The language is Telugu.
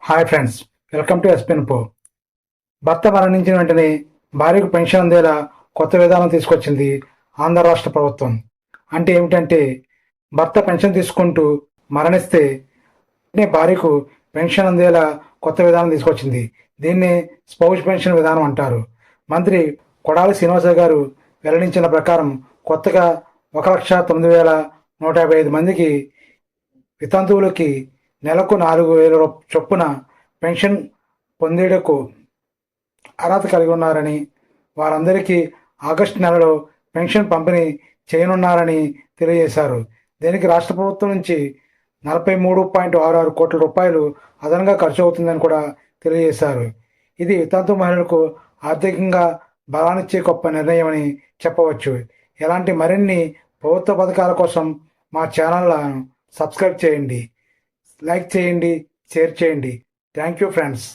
హాయ్ ఫ్రెండ్స్, వెల్కమ్ టు ఎస్పెన్ పో. భర్త మరణించిన వెంటనే భార్యకు పెన్షన్ అందేలా కొత్త విధానం తీసుకొచ్చింది ఆంధ్ర రాష్ట్ర ప్రభుత్వం. అంటే ఏమిటంటే, భర్త పెన్షన్ తీసుకుంటూ మరణిస్తే వెంటనే భార్యకు పెన్షన్ అందేలా కొత్త విధానం తీసుకొచ్చింది. దీన్నే స్పౌస్ పెన్షన్ విధానం అంటారు. మంత్రి కొడాలి శ్రీనివాస గారు వెల్లడించిన ప్రకారం కొత్తగా 1,09,155 మందికి వితంతువులకి నెలకు 4,000 చొప్పున పెన్షన్ పొందేందుకు అర్హత కలిగి ఉన్నారని, వారందరికీ ఆగస్టు నెలలో పెన్షన్ పంపిణీ చేయనున్నారని తెలియజేశారు. దీనికి రాష్ట్ర ప్రభుత్వం నుంచి 43.66 కోట్ల రూపాయలు అదనంగా ఖర్చు అవుతుందని కూడా తెలియజేశారు. ఇది వితంతు మహిళలకు ఆర్థికంగా బలాన్నిచ్చే గొప్ప నిర్ణయమని చెప్పవచ్చు. ఇలాంటి మరిన్ని ప్రభుత్వ పథకాల కోసం మా ఛానల్ను సబ్స్క్రైబ్ చేయండి, లైక్ చేయండి, షేర్ చేయండి. Thank you friends.